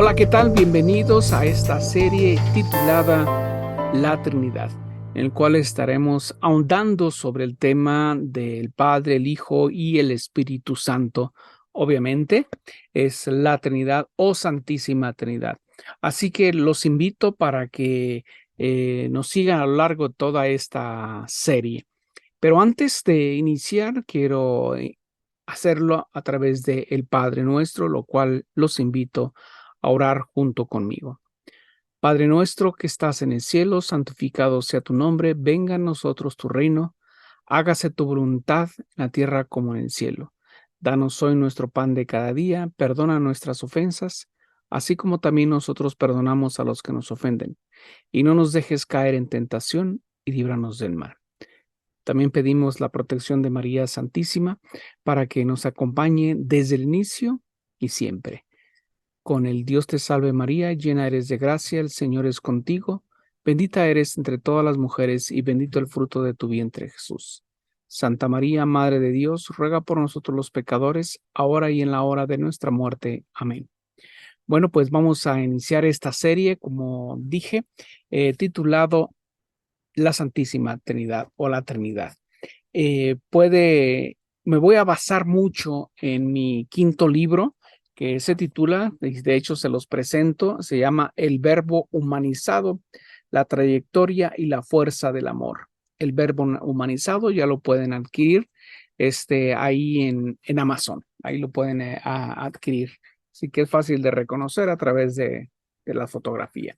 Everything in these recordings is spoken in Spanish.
Hola, ¿qué tal? Bienvenidos a esta serie titulada La Trinidad, en el cual estaremos ahondando sobre el tema del Padre, el Hijo y el Espíritu Santo. Obviamente es la Trinidad o Santísima Trinidad. Así que los invito para que nos sigan a lo largo de toda esta serie. Pero antes de iniciar, quiero hacerlo a través de el Padre Nuestro, lo cual los invito a orar junto conmigo. Padre nuestro que estás en el cielo, santificado sea tu nombre, venga a nosotros tu reino, hágase tu voluntad en la tierra como en el cielo. Danos hoy nuestro pan de cada día, perdona nuestras ofensas, así como también nosotros perdonamos a los que nos ofenden. Y no nos dejes caer en tentación y líbranos del mal. También pedimos la protección de María Santísima para que nos acompañe desde el inicio y siempre. Con el Dios te salve María, llena eres de gracia, el Señor es contigo, bendita eres entre todas las mujeres y bendito el fruto de tu vientre Jesús. Santa María, Madre de Dios, ruega por nosotros los pecadores, ahora y en la hora de nuestra muerte. Amén. Bueno, pues vamos a iniciar esta serie, como dije, titulado La Santísima Trinidad o la Trinidad. Me voy a basar mucho en mi quinto libro, que se titula, de hecho se los presento, se llama El Verbo Humanizado, la trayectoria y la fuerza del amor. El Verbo Humanizado ya lo pueden adquirir ahí en Amazon, ahí lo pueden adquirir. Así que es fácil de reconocer a través de la fotografía.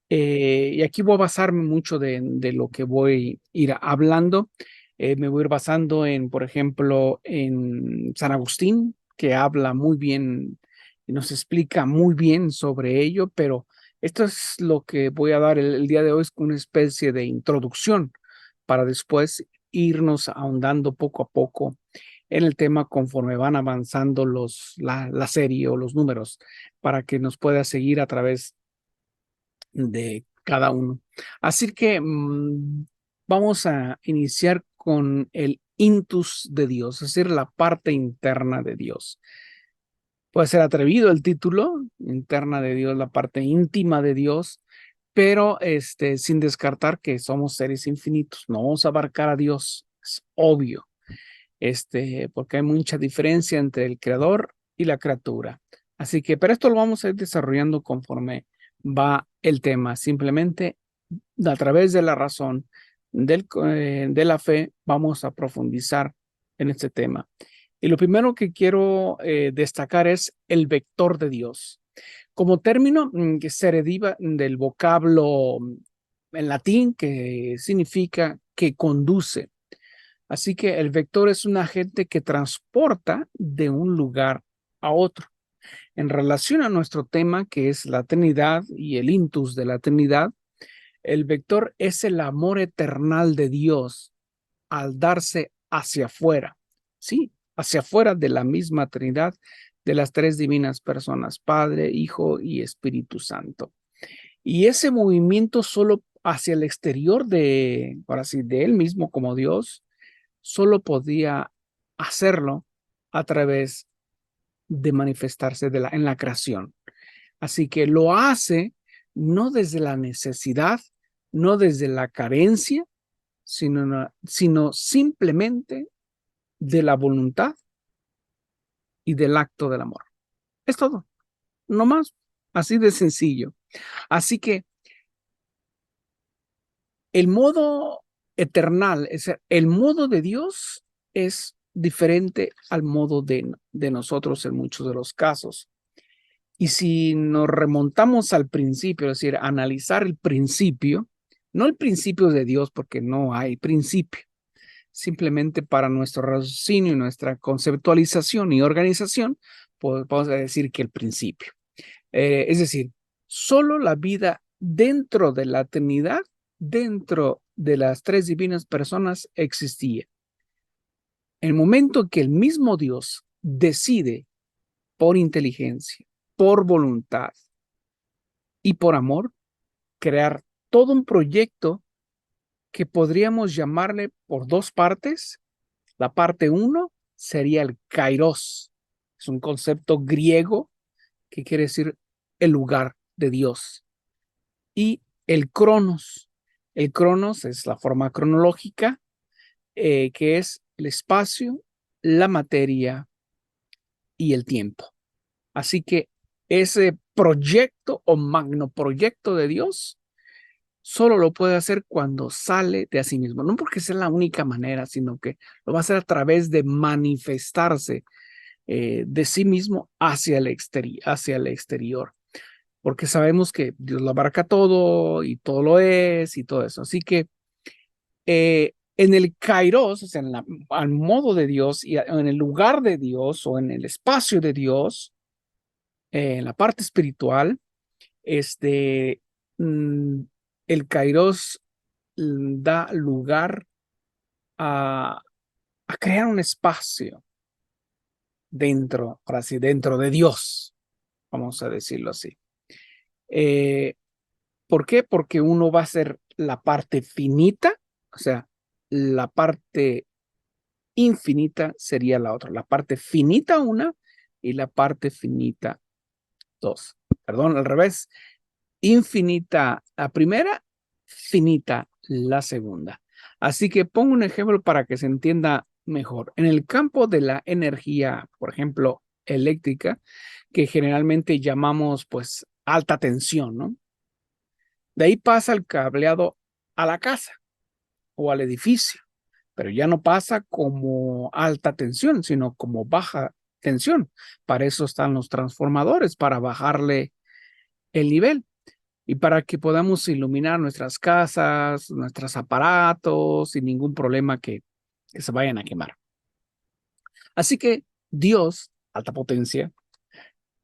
Y aquí voy a basarme mucho de lo que voy a ir hablando. Me voy a ir basando en, por ejemplo, en San Agustín, que habla muy bien y nos explica muy bien sobre ello, pero esto es lo que voy a dar el día de hoy, es una especie de introducción para después irnos ahondando poco a poco en el tema conforme van avanzando la serie o los números, para que nos pueda seguir a través de cada uno. Así que vamos a iniciar con el intus de Dios, es decir, la parte interna de Dios. Puede ser atrevido el título, interna de Dios, la parte íntima de Dios, pero sin descartar que somos seres infinitos. No vamos a abarcar a Dios, es obvio, porque hay mucha diferencia entre el creador y la criatura. Así que, pero esto lo vamos a ir desarrollando conforme va el tema. Simplemente a través de la razón de la fe vamos a profundizar en este tema. Y lo primero que quiero destacar es el vector de Dios. Como término que se deriva del vocablo en latín que significa que conduce. Así que el vector es un agente que transporta de un lugar a otro. En relación a nuestro tema, que es la Trinidad y el intus de la Trinidad, el vector es el amor eternal de Dios al darse hacia afuera, ¿sí? Hacia afuera de la misma Trinidad de las tres divinas personas, Padre, Hijo y Espíritu Santo. Y ese movimiento solo hacia el exterior ahora sí, de él mismo como Dios, solo podía hacerlo a través de manifestarse en la creación. Así que lo hace no desde la necesidad, no desde la carencia, sino simplemente de la voluntad y del acto del amor. Es todo, no más, así de sencillo. Así que el modo eternal, es el modo de Dios es diferente al modo de nosotros en muchos de los casos. Y si nos remontamos al principio, es decir, analizar el principio, no el principio de Dios, porque no hay principio, simplemente para nuestro raciocinio y nuestra conceptualización y organización, pues vamos a decir que el principio. Es decir, solo la vida dentro de la Trinidad, dentro de las tres divinas personas, existía. El momento que el mismo Dios decide por inteligencia, por voluntad y por amor, crear todo un proyecto que podríamos llamarle por dos partes. La parte uno sería el kairos. Es un concepto griego que quiere decir el lugar de Dios. Y el cronos. El cronos es la forma cronológica, que es el espacio, la materia y el tiempo. Así que ese proyecto o magnoproyecto de Dios solo lo puede hacer cuando sale de a sí mismo. No porque sea la única manera, sino que lo va a hacer a través de manifestarse de sí mismo hacia el exterior. Porque sabemos que Dios lo abarca todo y todo lo es y todo eso. Así que en el kairos, o sea, al modo de Dios y en el lugar de Dios o en el espacio de Dios, en la parte espiritual, este, mm, el kairos da lugar a, a crear un espacio dentro, ahora sí, dentro de Dios, vamos a decirlo así. Eh, ¿Por qué? Porque uno va a ser la parte finita, o sea, la parte infinita sería la otra. La parte finita una y la parte finita dos. Perdón, al revés. Infinita la primera, finita la segunda. Así que pongo un ejemplo para que se entienda mejor. En el campo de la energía, por ejemplo, eléctrica, que generalmente llamamos pues alta tensión, ¿no? De ahí pasa el cableado a la casa o al edificio, pero ya no pasa como alta tensión, sino como baja tensión. Para eso están los transformadores, para bajarle el nivel y para que podamos iluminar nuestras casas, nuestros aparatos sin ningún problema que se vayan a quemar. Así que Dios, alta potencia,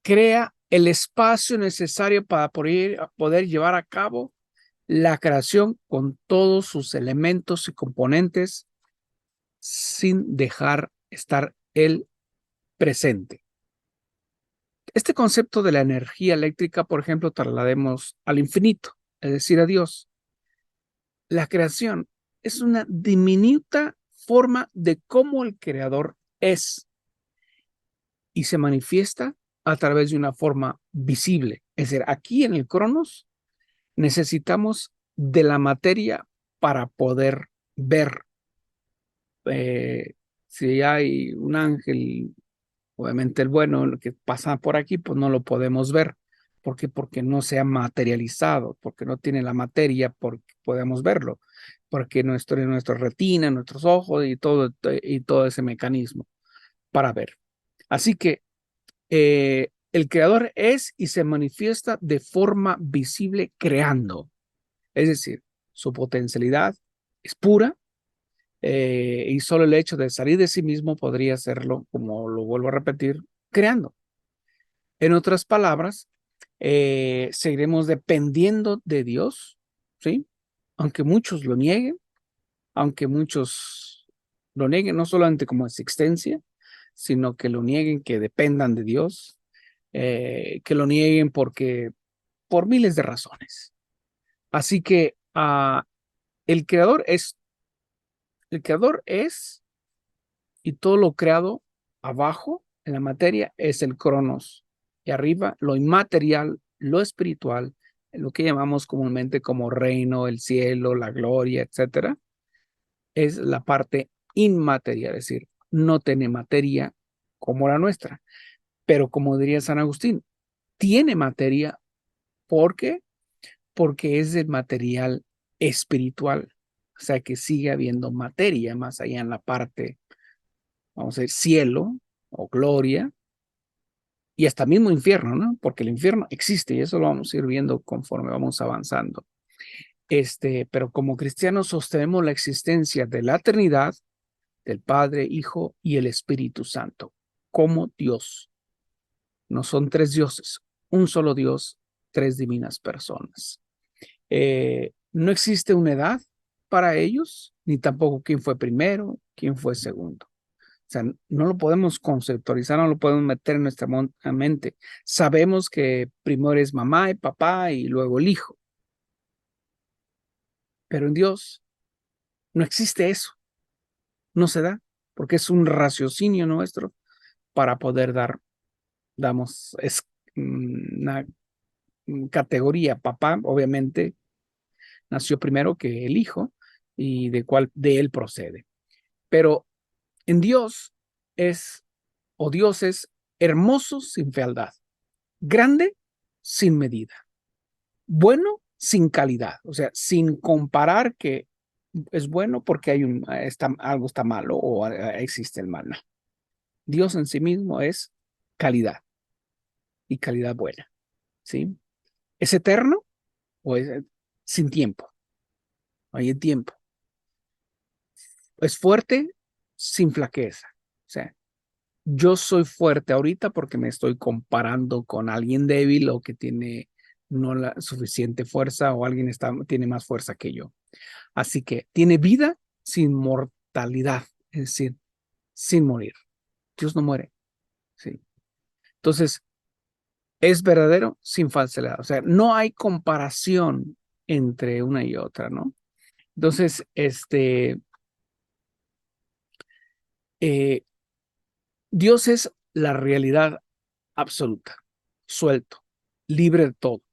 crea el espacio necesario para poder llevar a cabo la creación con todos sus elementos y componentes sin dejar estar el presente. Este concepto de la energía eléctrica, por ejemplo, traslademos al infinito, es decir, a Dios. La creación es una diminuta forma de cómo el creador es y se manifiesta a través de una forma visible. Es decir, aquí en el Cronos necesitamos de la materia para poder ver. Si hay un ángel, obviamente el bueno, el que pasa por aquí, pues no lo podemos ver. ¿Por qué? Porque no se ha materializado, porque no tiene la materia, porque podemos verlo, porque nuestra retina, nuestros ojos y todo ese mecanismo para ver. Así que el creador es y se manifiesta de forma visible creando. Es decir, su potencialidad es pura, y solo el hecho de salir de sí mismo podría hacerlo, como lo vuelvo a repetir, creando. En otras palabras, seguiremos dependiendo de Dios, ¿sí? Aunque muchos lo nieguen, aunque muchos lo nieguen, no solamente como existencia, sino que lo nieguen, que dependan de Dios, que lo nieguen por miles de razones. Así que el el creador es y todo lo creado abajo en la materia es el cronos y arriba lo inmaterial, lo espiritual, lo que llamamos comúnmente como reino, el cielo, la gloria, etcétera, es la parte inmaterial, es decir, no tiene materia como la nuestra, pero como diría San Agustín, tiene materia porque es el material espiritual, o sea que sigue habiendo materia más allá en la parte, vamos a decir, cielo o gloria, y hasta mismo infierno, ¿no? Porque el infierno existe y eso lo vamos a ir viendo conforme vamos avanzando. Pero como cristianos sostenemos la existencia de la Trinidad, del Padre, Hijo y el Espíritu Santo, como Dios. No son tres dioses, un solo Dios, tres divinas personas. No existe una edad para ellos, ni tampoco quién fue primero, quién fue segundo. O sea, no lo podemos conceptualizar, no lo podemos meter en nuestra mente. Sabemos que primero es mamá y papá y luego el hijo. Pero en Dios no existe eso. No se da, porque es un raciocinio nuestro para poder damos, es una categoría. Papá, obviamente, nació primero que el Hijo y de él procede. Pero en Dios Dios es hermoso sin fealdad, grande sin medida, bueno sin calidad, o sea, sin comparar que es bueno porque algo está malo o existe el mal. No. Dios en sí mismo es calidad y calidad buena, ¿sí? ¿Es eterno o es sin tiempo? No hay tiempo. Es fuerte sin flaqueza. O sea, yo soy fuerte ahorita porque me estoy comparando con alguien débil o que tiene no la suficiente fuerza o tiene más fuerza que yo. Así que tiene vida sin mortalidad, es decir, sin morir. Dios no muere, ¿sí? Entonces, es verdadero sin falsedad. O sea, no hay comparación entre una y otra, ¿no? Entonces, Dios es la realidad absoluta, suelto, libre de todo,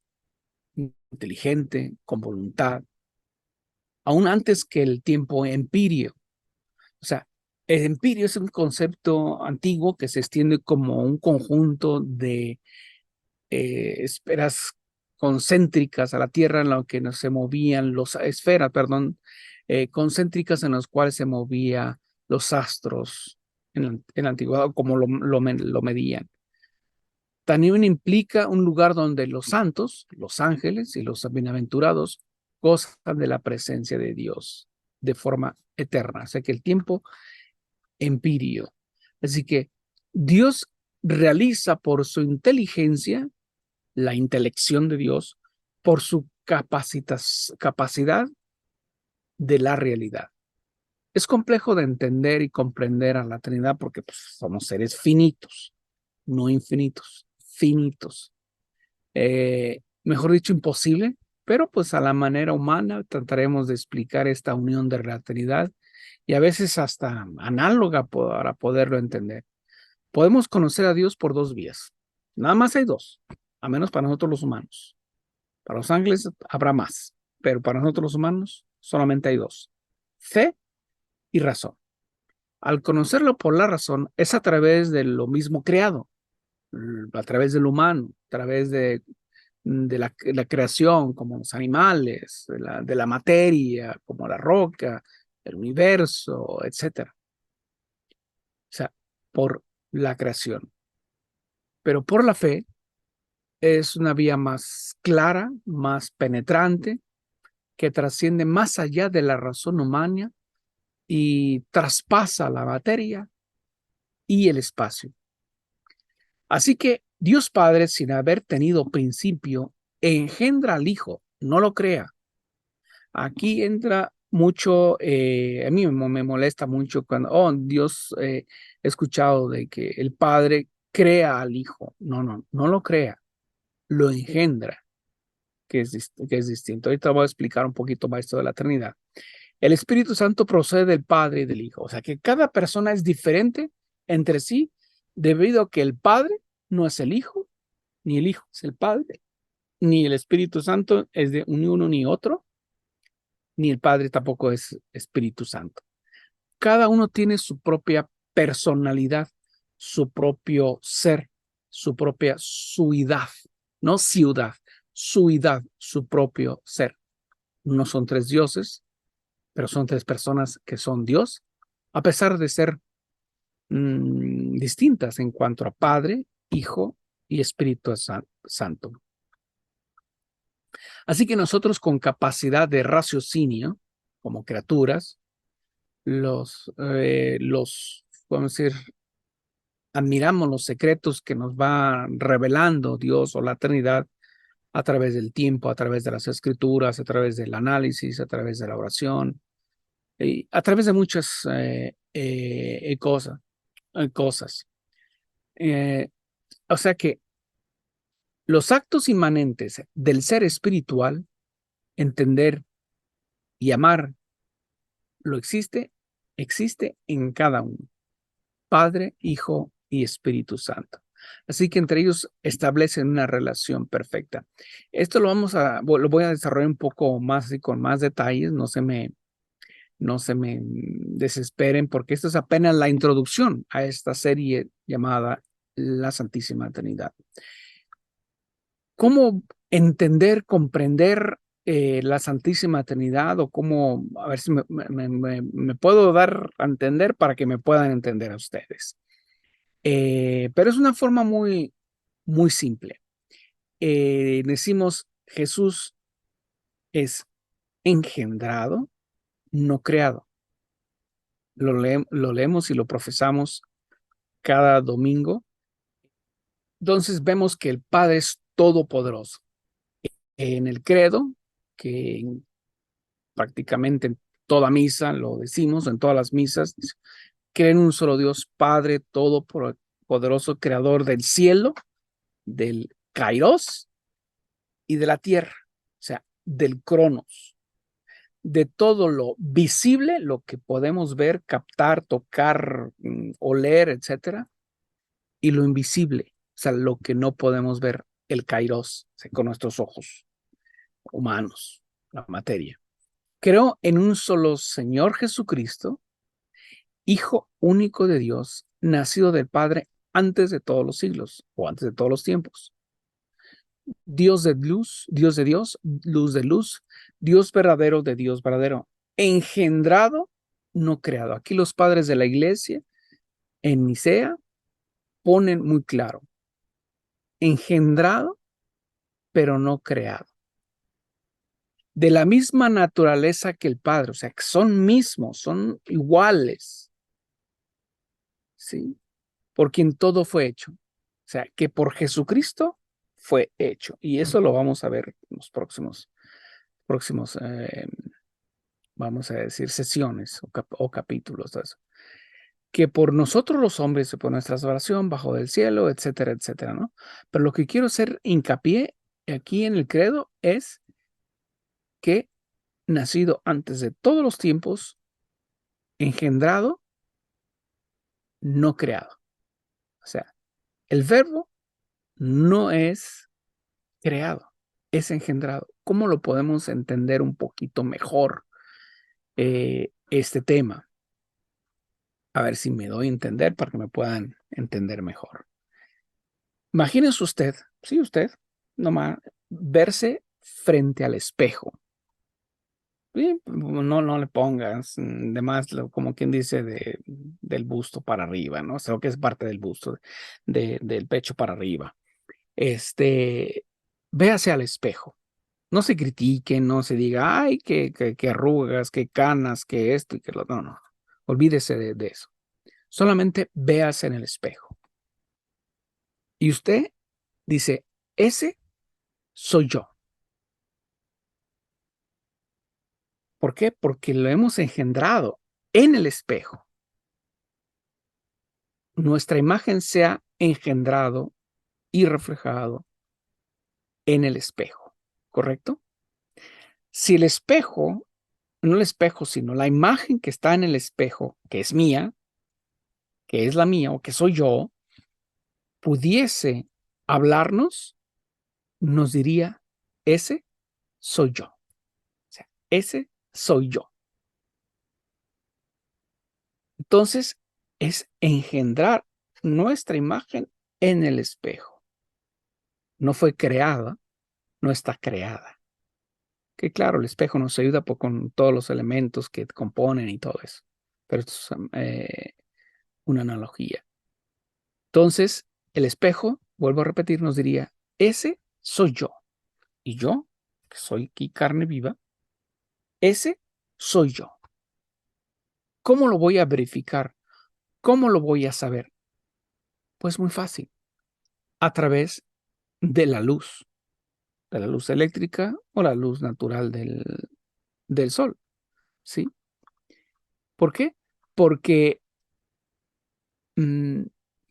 inteligente, con voluntad, aún antes que el tiempo empirio. O sea, el empirio es un concepto antiguo que se extiende como un conjunto de esferas concéntricas a la Tierra en lo que se movían esferas, perdón, concéntricas en las cuales se movían los astros en la antigüedad, como lo medían. También implica un lugar donde los santos, los ángeles y los bienaventurados gozan de la presencia de Dios de forma eterna. O sea que el tiempo empirio. Así que Dios realiza por su inteligencia, la intelección de Dios, por su capacidad de la realidad. Es complejo de entender y comprender a la Trinidad porque pues, somos seres finitos, no infinitos, finitos. Mejor dicho, imposible, pero pues a la manera humana trataremos de explicar esta unión de la Trinidad y a veces hasta análoga para poderlo entender. Podemos conocer a Dios por dos vías. Nada más hay dos, a menos para nosotros los humanos. Para los ángeles habrá más, pero para nosotros los humanos solamente hay dos: fe y razón. Al conocerlo por la razón es a través de lo mismo creado, a través del humano, a través de la creación, como los animales, de la materia, como la roca, el universo, etcétera. O sea, por la creación. Pero por la fe es una vía más clara, más penetrante, que trasciende más allá de la razón humana y traspasa la materia y el espacio. Así que Dios Padre, sin haber tenido principio, engendra al Hijo, no lo crea. Aquí entra mucho, a mí me molesta mucho cuando, Dios, he escuchado de que el Padre crea al Hijo. No lo crea, lo engendra, que es distinto. Ahorita voy a explicar un poquito más esto de la Trinidad. El Espíritu Santo procede del Padre y del Hijo. O sea que cada persona es diferente entre sí debido a que el Padre no es el Hijo, ni el Hijo es el Padre, ni el Espíritu Santo es de ni uno ni otro, ni el Padre tampoco es Espíritu Santo. Cada uno tiene su propia personalidad, su propio ser, su propia suidad, no ciudad, suidad, su propio ser. No son tres dioses, pero son tres personas que son Dios, a pesar de ser distintas en cuanto a Padre, Hijo y Espíritu Santo. Así que nosotros con capacidad de raciocinio, como criaturas, podemos decir, admiramos los secretos que nos va revelando Dios o la Trinidad a través del tiempo, a través de las escrituras, a través del análisis, a través de la oración, y a través de muchas cosas. O sea que los actos inmanentes del ser espiritual, entender y amar, existe en cada uno. Padre, Hijo y Espíritu Santo. Así que entre ellos establecen una relación perfecta. Esto lo voy a desarrollar un poco más y con más detalles, no se me desesperen, porque esto es apenas la introducción a esta serie llamada La Santísima Trinidad. ¿Cómo entender, comprender la Santísima Trinidad? O cómo, a ver si me puedo dar a entender para que me puedan entender a ustedes. Pero es una forma muy, muy simple. Decimos, Jesús es engendrado, no creado. Lo leemos y lo profesamos cada domingo. Entonces vemos que el Padre es todopoderoso. En el credo, que prácticamente en toda misa lo decimos, en todas las misas, creen en un solo Dios, Padre todopoderoso, creador del cielo, del kairos y de la tierra, o sea, del cronos, de todo lo visible, lo que podemos ver, captar, tocar, oler, etcétera, y lo invisible, o sea, lo que no podemos ver, el kairos, o sea, con nuestros ojos humanos, la materia. Creo en un solo Señor Jesucristo, Hijo único de Dios, nacido del Padre antes de todos los siglos o antes de todos los tiempos. Dios de luz, Dios de Dios, luz de luz, Dios verdadero de Dios verdadero, engendrado, no creado. Aquí los padres de la iglesia en Nicea ponen muy claro, engendrado, pero no creado. De la misma naturaleza que el Padre, o sea, que son mismos, son iguales, ¿sí? Por quien todo fue hecho. O sea, que por Jesucristo fue hecho. Y eso lo vamos a ver en los próximos vamos a decir, sesiones o capítulos de eso. Que por nosotros los hombres, por nuestra salvación, bajo del cielo, etcétera, etcétera, ¿no? Pero lo que quiero hacer hincapié aquí en el credo es que nacido antes de todos los tiempos, engendrado, no creado. O sea, el verbo no es creado, es engendrado. ¿Cómo lo podemos entender un poquito mejor este tema? A ver si me doy a entender para que me puedan entender mejor. Imagínese usted, sí, usted, nomás verse frente al espejo. ¿Sí? No le pongas de más, como quien dice, del busto para arriba, ¿no? O sea, lo que es parte del busto, del pecho para arriba. Véase al espejo. No se critique, no se diga, ay, que arrugas, que canas, que esto y que lo. No, no. Olvídese de eso. Solamente véase en el espejo. Y usted dice, ese soy yo. ¿Por qué? Porque lo hemos engendrado en el espejo. Nuestra imagen se ha engendrado y reflejado en el espejo, ¿correcto? Si el espejo, no el espejo, sino la imagen que está en el espejo, que es mía, que es la mía o que soy yo, pudiese hablarnos, nos diría, ese soy yo. O sea, ese soy yo. Entonces, es engendrar nuestra imagen en el espejo. No fue creada, no está creada. Que claro, el espejo nos ayuda con todos los elementos que componen y todo eso. Pero esto es una analogía. Entonces, el espejo, vuelvo a repetir, nos diría, ese soy yo. Y yo, que soy aquí carne viva, ese soy yo. ¿Cómo lo voy a verificar? ¿Cómo lo voy a saber? Pues muy fácil, a través de la luz eléctrica o la luz natural del sol, ¿sí? ¿Por qué? Porque ¿quién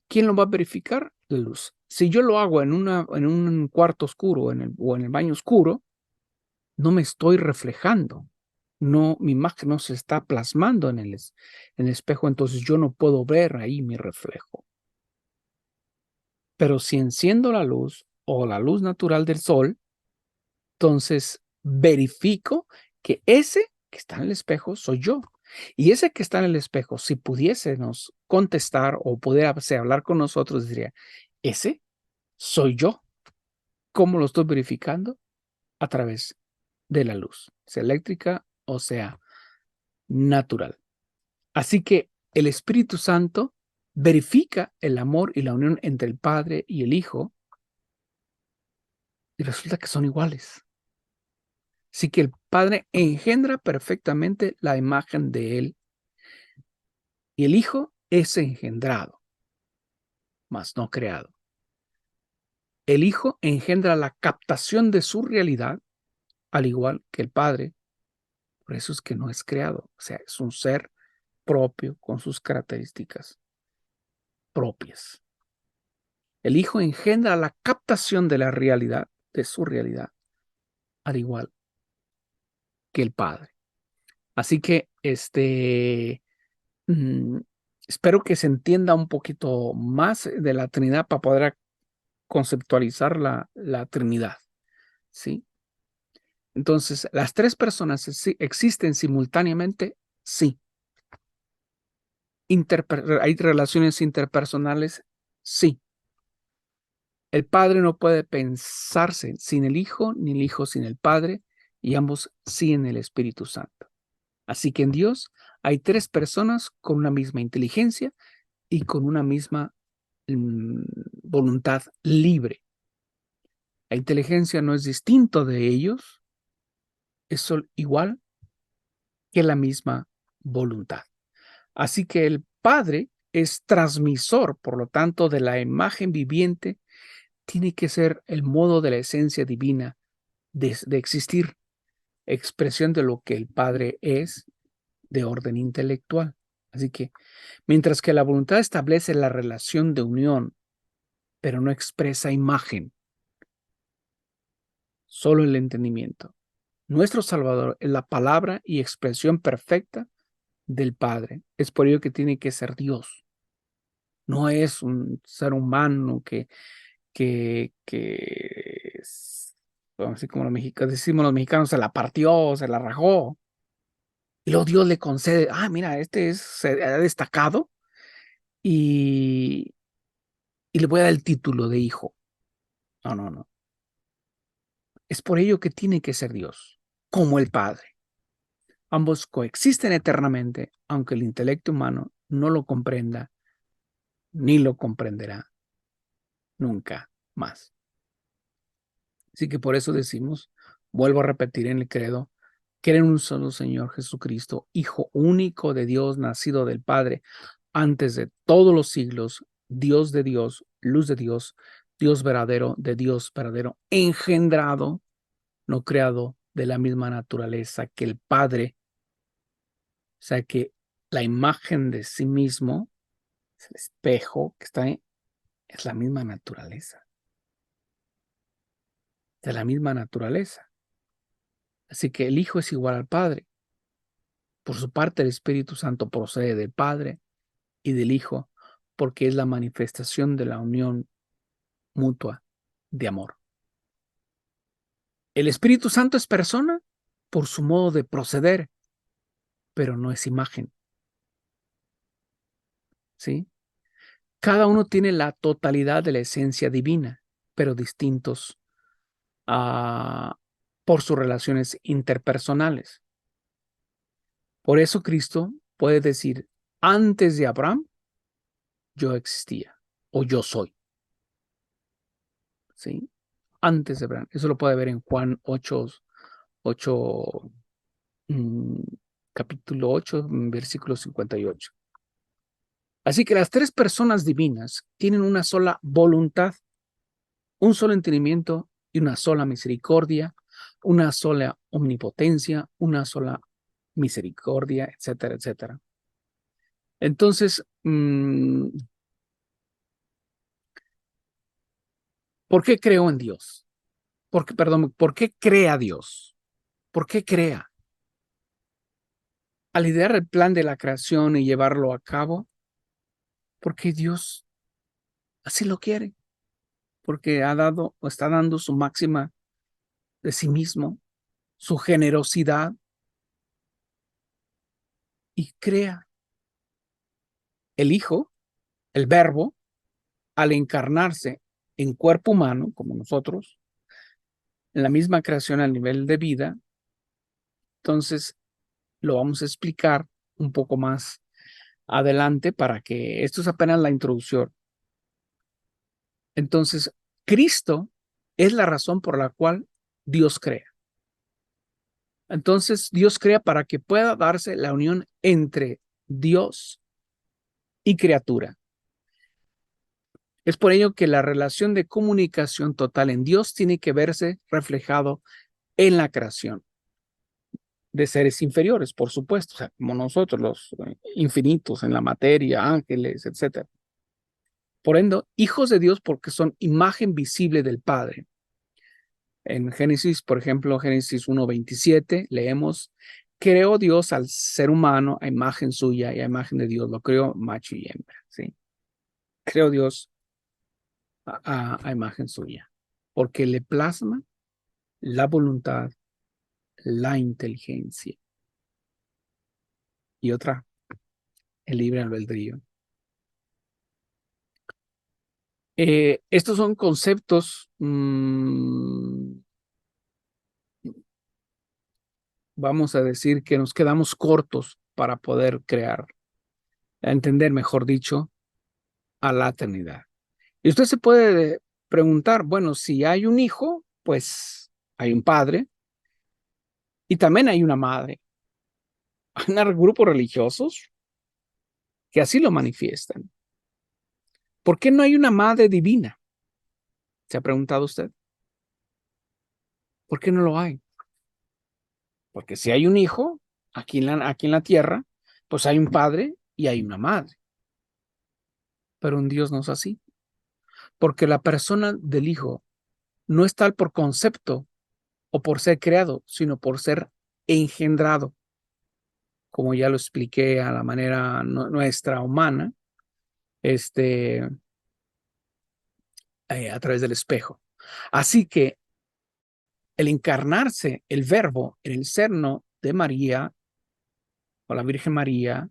lo va a verificar? La luz. Si yo lo hago en un cuarto oscuro o en el baño oscuro, no me estoy reflejando. No, mi imagen no se está plasmando en el espejo, entonces yo no puedo ver ahí mi reflejo. Pero si enciendo la luz o la luz natural del sol, entonces verifico que ese que está en el espejo soy yo. Y ese que está en el espejo, si pudiésemos contestar o pudiese hablar con nosotros, diría, ese soy yo. ¿Cómo lo estoy verificando? A través de la luz, sea eléctrica o sea natural. Así que el Espíritu Santo verifica el amor y la unión entre el Padre y el Hijo y resulta que son iguales. Así que el Padre engendra perfectamente la imagen de Él y el Hijo es engendrado, mas no creado. El Hijo engendra la captación de su realidad, al igual que el Padre. Por eso es que no es creado, o sea, es un ser propio con sus características propias. El Hijo engendra la captación de la realidad, de su realidad, al igual que el Padre. Así que espero que se entienda un poquito más de la Trinidad para poder conceptualizar la Trinidad, ¿sí? Entonces, ¿las tres personas existen simultáneamente? Sí. ¿Hay relaciones interpersonales? Sí. El Padre no puede pensarse sin el Hijo, ni el Hijo sin el Padre, y ambos sí en el Espíritu Santo. Así que en Dios hay tres personas con una misma inteligencia y con una misma voluntad libre. La inteligencia no es distinto de ellos, es igual que la misma voluntad. Así que el Padre es transmisor, por lo tanto, de la imagen viviente, tiene que ser el modo de la esencia divina de existir, expresión de lo que el Padre es de orden intelectual. Así que, mientras que la voluntad establece la relación de unión, pero no expresa imagen, solo el entendimiento. Nuestro Salvador es la palabra y expresión perfecta del Padre. Es por ello que tiene que ser Dios. No es un ser humano que así como decimos los mexicanos, se la partió, se la rajó. Y luego Dios le concede, mira, se ha destacado y, y le voy a dar el título de hijo. No, no, no. Es por ello que tiene que ser Dios, como el Padre. Ambos coexisten eternamente, aunque el intelecto humano no lo comprenda ni lo comprenderá nunca más. Así que por eso decimos, vuelvo a repetir en el credo, creen en un solo Señor Jesucristo, Hijo único de Dios, nacido del Padre, antes de todos los siglos, Dios de Dios, luz de Dios, Dios verdadero de Dios verdadero, engendrado, no creado, de la misma naturaleza que el Padre. O sea que la imagen de sí mismo, el espejo que está ahí, es la misma naturaleza, de la misma naturaleza. Así que el Hijo es igual al Padre. Por su parte, el Espíritu Santo procede del Padre y del Hijo, porque es la manifestación de la unión mutua de amor. El Espíritu Santo es persona por su modo de proceder, pero no es imagen. ¿Sí? Cada uno tiene la totalidad de la esencia divina, pero distintos por sus relaciones interpersonales. Por eso Cristo puede decir, antes de Abraham, yo existía o yo soy. ¿Sí? Antes de Abraham. Eso lo puede ver en Juan 8, capítulo 8, versículo 58. Así que las tres personas divinas tienen una sola voluntad, un solo entendimiento y una sola misericordia, una sola omnipotencia, una sola misericordia, etcétera, etcétera. Entonces, ¿por qué creo en Dios? ¿Por qué crea Dios? ¿Por qué crea? Al idear el plan de la creación y llevarlo a cabo, porque Dios así lo quiere. porque ha dado o está dando su máxima de sí mismo, su generosidad, y crea el Hijo, el Verbo, al encarnarse en cuerpo humano, como nosotros, en la misma creación al nivel de vida. Entonces, lo vamos a explicar un poco más adelante para que esto es apenas la introducción. Entonces, Cristo es la razón por la cual Dios crea. Entonces, Dios crea para que pueda darse la unión entre Dios y criatura. Es por ello que la relación de comunicación total en Dios tiene que verse reflejado en la creación de seres inferiores, por supuesto, o sea, como nosotros, los infinitos en la materia, ángeles, etcétera. Por ende, hijos de Dios porque son imagen visible del Padre. En Génesis, por ejemplo, Génesis 1:27, leemos, creó Dios al ser humano a imagen suya y a imagen de Dios, lo creó macho y hembra, ¿sí? Creó Dios a imagen suya, porque le plasma la voluntad, la inteligencia y otra, el libre albedrío. Estos son conceptos, vamos a decir, que nos quedamos cortos para poder crear, entender, mejor dicho, a la eternidad. Y usted se puede preguntar, bueno, si hay un hijo, pues hay un padre y también hay una madre. Hay grupos religiosos que así lo manifiestan. ¿Por qué no hay una madre divina? ¿Se ha preguntado usted? ¿Por qué no lo hay? Porque si hay un hijo aquí en la tierra, pues hay un padre y hay una madre. Pero un Dios no es así. Porque la persona del hijo no es tal por concepto o por ser creado, sino por ser engendrado, como ya lo expliqué a la manera nuestra humana, a través del espejo. Así que el encarnarse, el verbo en el seno de María o la Virgen María,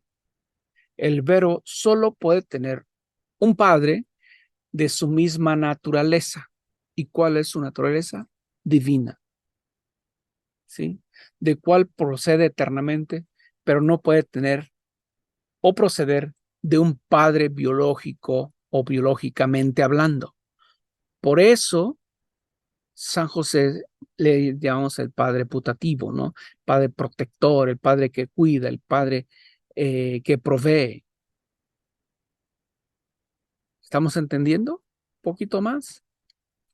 el verbo solo puede tener un padre de su misma naturaleza. ¿Y cuál es su naturaleza? Divina, ¿sí? De cual procede eternamente, pero no puede tener o proceder de un padre biológico o biológicamente hablando. Por eso, San José le llamamos el padre putativo, ¿no? Padre protector, el padre que cuida, el padre que provee. ¿Estamos entendiendo un poquito más?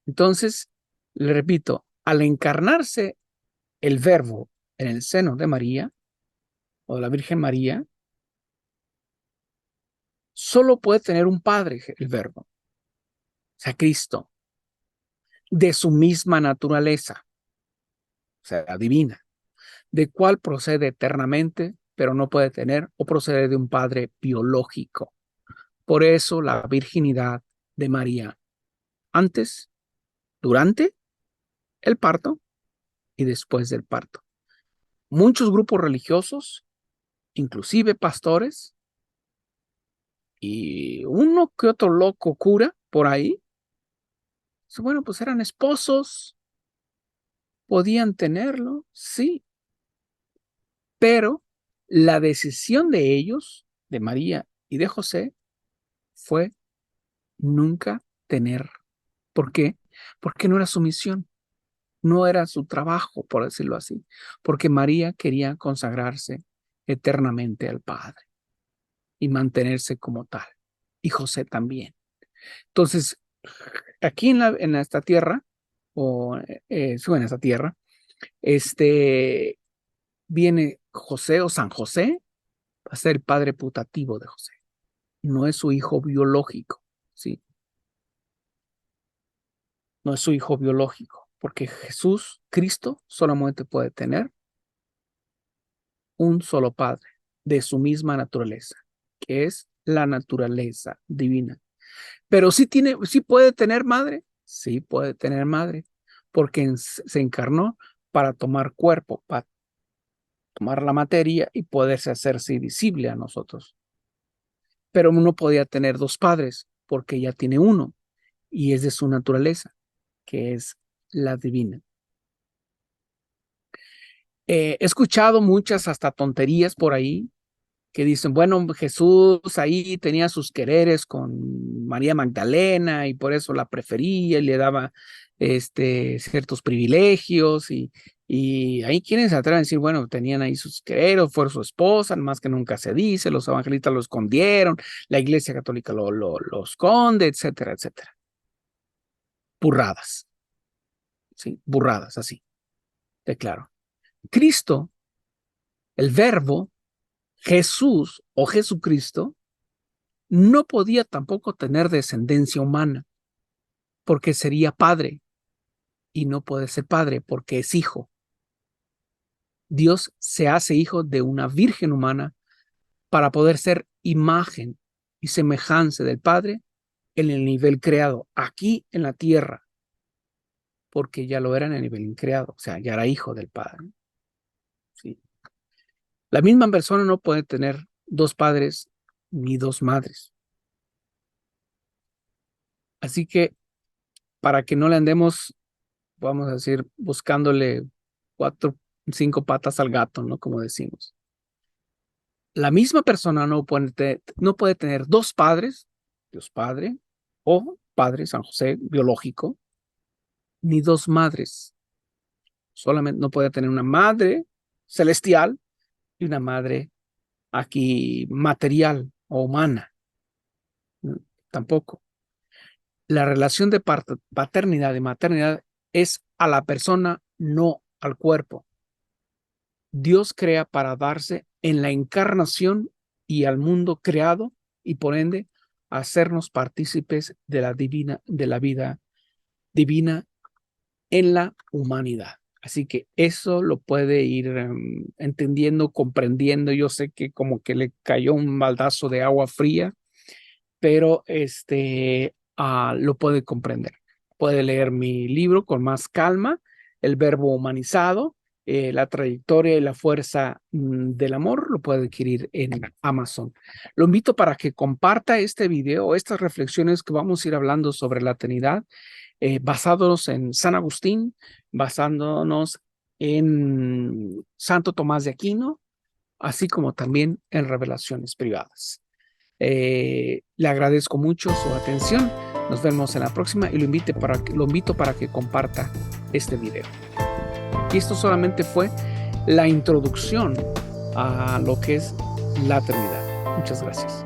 Entonces, le repito, al encarnarse el verbo en el seno de María o de la Virgen María, solo puede tener un padre el verbo, o sea, Cristo, de su misma naturaleza, o sea, divina, de cual procede eternamente, pero no puede tener o procede de un padre biológico. Por eso la virginidad de María, antes, durante el parto y después del parto. Muchos grupos religiosos, inclusive pastores, y uno que otro loco cura por ahí, bueno, pues eran esposos, podían tenerlo, sí, pero la decisión de ellos, de María y de José, fue nunca tener. ¿Por qué? Porque no era su misión, no era su trabajo, por decirlo así, porque María quería consagrarse eternamente al Padre y mantenerse como tal, y José también. Entonces, aquí en esta tierra, o en esta tierra, viene José o San José, va a ser el padre putativo de José, no es su hijo biológico, ¿sí? No es su hijo biológico, porque Jesús, Cristo, solamente puede tener un solo padre de su misma naturaleza, que es la naturaleza divina. Pero sí puede tener madre, Sí puede tener madre, porque se encarnó para tomar cuerpo, para tomar la materia y poderse hacerse visible a nosotros. Pero no podía tener dos padres, porque ya tiene uno, y es de su naturaleza, que es la divina. He escuchado muchas hasta tonterías por ahí que dicen, bueno, Jesús ahí tenía sus quereres con María Magdalena y por eso la prefería y le daba ciertos privilegios y ahí quieren se atreven a decir, bueno, tenían ahí sus quereres, fue su esposa, más que nunca se dice, los evangelistas lo escondieron, la Iglesia Católica lo esconde, etcétera, etcétera. Burradas, ¿sí? Burradas, así, declaro. Cristo, el Verbo, Jesús o Jesucristo, no podía tampoco tener descendencia humana, porque sería padre, y no puede ser padre porque es hijo. Dios se hace hijo de una virgen humana para poder ser imagen y semejanza del Padre en el nivel creado, aquí en la tierra, porque ya lo era en el nivel creado, o sea, ya era hijo del Padre. ¿Sí? La misma persona no puede tener dos padres ni dos madres. Así que para que no le andemos, vamos a decir, buscándole 5 patas al gato, ¿no? Como decimos. La misma persona no puede tener dos padres, Dios Padre, o Padre San José biológico, ni dos madres. Solamente no puede tener una madre celestial y una madre aquí material o humana. Tampoco. La relación de paternidad y maternidad es a la persona, no al cuerpo. Dios crea para darse en la encarnación y al mundo creado y por ende hacernos partícipes de la vida divina en la humanidad. Así que eso lo puede ir entendiendo, comprendiendo. Yo sé que como que le cayó un baldazo de agua fría, pero lo puede comprender. Puede leer mi libro con más calma, El Verbo Humanizado, la trayectoria y la fuerza del amor, lo puede adquirir en Amazon. Lo invito para que comparta este video, estas reflexiones que vamos a ir hablando sobre la Trinidad, basándonos en San Agustín, basándonos en Santo Tomás de Aquino, así como también en revelaciones privadas. Le agradezco mucho su atención. Nos vemos en la próxima y lo invito para que comparta este video. Y esto solamente fue la introducción a lo que es la Trinidad. Muchas gracias.